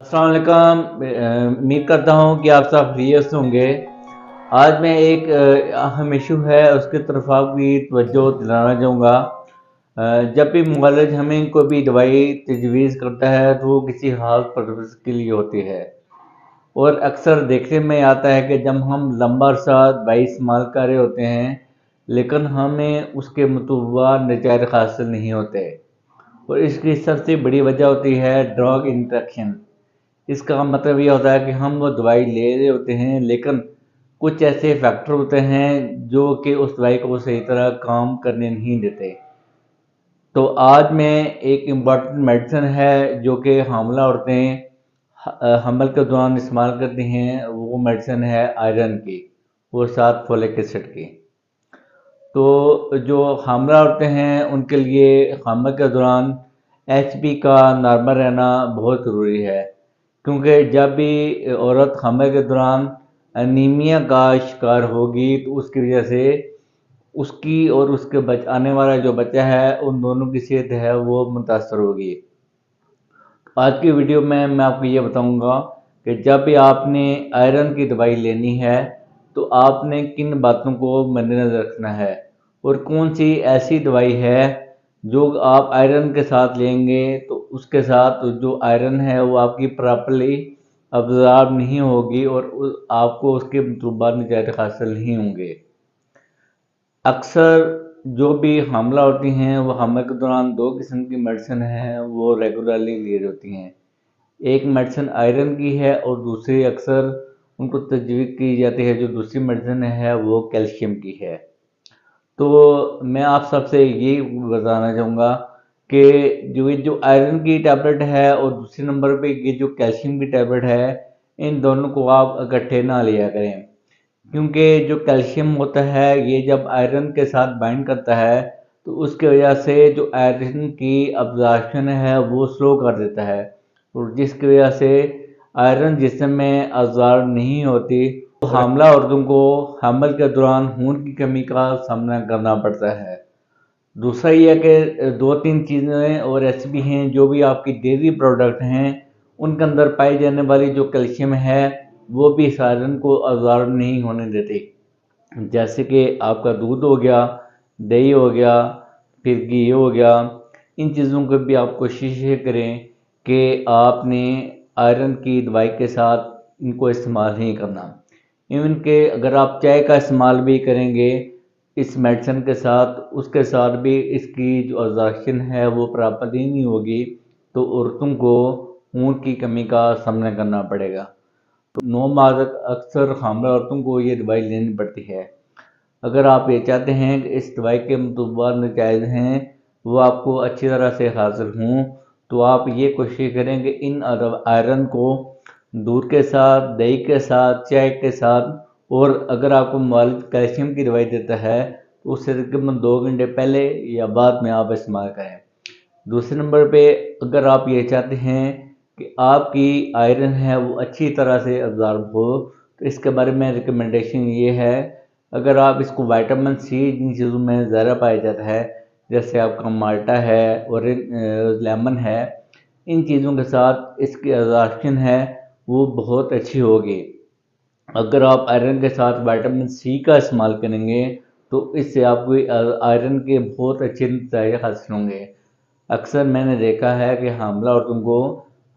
अस्सलाम वालेकुम। उम्मीद करता हूँ कि आप सब खैरियत से होंगे। आज मैं एक अहम इशू है उसकी तरफ आपकी तवज्जो दिलाना चाहूँगा। जब भी मुअल्लिज हमें कोई भी दवाई तजवीज़ करता है तो वो किसी खास पर्पज़ के लिए होती है, और अक्सर देखने में आता है कि जब हम लंबा अरसा दवाई इस्तेमाल कर रहे होते हैं लेकिन हमें उसके मतलूबा नतीजे हासिल नहीं होते, और इसकी सबसे बड़ी वजह होती है ड्रग इंटरेक्शन। इसका मतलब ये होता है कि हम वो दवाई ले रहे होते हैं लेकिन कुछ ऐसे फैक्टर होते हैं जो कि उस दवाई को सही तरह काम करने नहीं देते। तो आज मैं एक इम्पॉर्टेंट मेडिसिन है जो कि हामिला औरतें हमल के दौरान इस्तेमाल करती हैं, वो मेडिसिन है आयरन की, वो साथ फोलिक एसिड की। तो जो हामिला औरतें हैं उनके लिए हमल के दौरान एचबी का नॉर्मल रहना बहुत ज़रूरी है, क्योंकि जब भी औरत हमल के दौरान एनीमिया का शिकार होगी तो उसकी वजह से उसकी और उसके आने वाला जो बच्चा है उन दोनों की सेहत है वो मुतासर होगी। आज की वीडियो में मैं आपको ये बताऊंगा कि जब भी आपने आयरन की दवाई लेनी है तो आपने किन बातों को मद्देनज़र रखना है, और कौन सी ऐसी दवाई है जो आप आयरन के साथ लेंगे तो उसके साथ जो आयरन है वो आपकी प्रॉपर्ली अब्ज़ॉर्ब नहीं होगी और आपको उसके मतलूबा नतीजे हासिल नहीं होंगे। अक्सर जो भी हामिला होती हैं वो हमल के दौरान दो किस्म की मेडिसिन हैं वो रेगुलरली ले रही होती हैं। एक मेडिसिन आयरन की है और दूसरी अक्सर उनको तजवीज़ की जाती है जो दूसरी मेडिसिन है वो कैल्शियम की है। तो मैं आप सबसे ये बताना चाहूँगा कि जो आयरन की टैबलेट है और दूसरे नंबर पे ये जो कैल्शियम की टैबलेट है, इन दोनों को आप इकट्ठे ना लिया करें, क्योंकि जो कैल्शियम होता है ये जब आयरन के साथ बाइंड करता है तो उसकी वजह से जो आयरन की अब्जॉर्प्शन है वो स्लो कर देता है, और जिसकी वजह से आयरन जिस्म में अब्जॉर्ब नहीं होती तो हामिला औरतों को हमल के दौरान खून की कमी का सामना करना पड़ता है। दूसरा ये है कि दो तीन चीज़ें और ऐसी भी हैं जो भी आपकी डेयरी प्रोडक्ट हैं उनके अंदर पाई जाने वाली जो कैल्शियम है वो भी इस आयरन को अब्जॉर्ब नहीं होने देती, जैसे कि आपका दूध हो गया, दही हो गया, फिर घी हो गया। इन चीज़ों को भी आप कोशिश ये करें कि आपने आयरन की दवाई के साथ इनको इस्तेमाल नहीं करना। इवन के अगर आप चाय का इस्तेमाल भी करेंगे इस मेडिसिन के साथ, उसके साथ भी इसकी जो अब्जॉर्प्शन है वो प्रॉपर्ली नहीं होगी, तो औरतों को खून की कमी का सामना करना पड़ेगा। तो 9 माह तक अक्सर हामिला औरतों को ये दवाई लेनी पड़ती है। अगर आप ये चाहते हैं कि इस दवाई के मतलूबा नतीजे हैं वो आपको अच्छी तरह से हासिल हों, तो आप ये कोशिश करें कि इन आयरन को दूध के साथ, दही के साथ, चाय के साथ, और अगर आपको मुआलिज कैल्शियम की दवाई देता है तो उससे तकरीबन 2 घंटे पहले या बाद में आप इस्तेमाल करें। दूसरे नंबर पे अगर आप ये चाहते हैं कि आपकी आयरन है वो अच्छी तरह से अब्जॉर्ब हो तो इसके बारे में रिकमेंडेशन ये है, अगर आप इसको विटामिन सी जिन चीज़ों में ज़्यादा पाया जाता है जैसे आपका माल्टा है और लेमन है, इन चीज़ों के साथ इसकी अब्जॉर्प्शन है वो बहुत अच्छी होगी। अगर आप आयरन के साथ विटामिन सी का इस्तेमाल करेंगे तो इससे आपको आयरन के बहुत अच्छे नतीजे हासिल होंगे। अक्सर मैंने देखा है कि हामिला औरतों को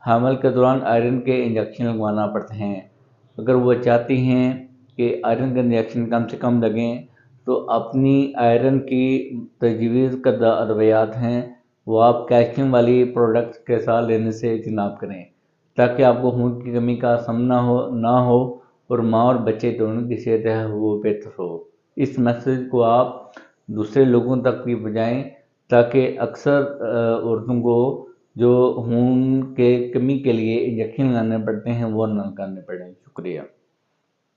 हमल के दौरान आयरन के इंजेक्शन लगवाना पड़ते हैं। अगर वो चाहती हैं कि आयरन के इंजेक्शन कम से कम लगें तो अपनी आयरन की तजवीज़ करदा अद्वियात हैं वो आप कैल्शियम वाली प्रोडक्ट्स के साथ लेने से इज्तनाब करें, ताकि आपको खून की कमी का सामना ना हो और माँ और बच्चे दोनों की सेहत है वो बेहतर हो। इस मैसेज को आप दूसरे लोगों तक भी पहुँचाएँ ताकि अक्सर औरतों को जो खून के कमी के लिए इंजेक्शन लगाने पड़ते हैं वो ना करने पड़ें। शुक्रिया।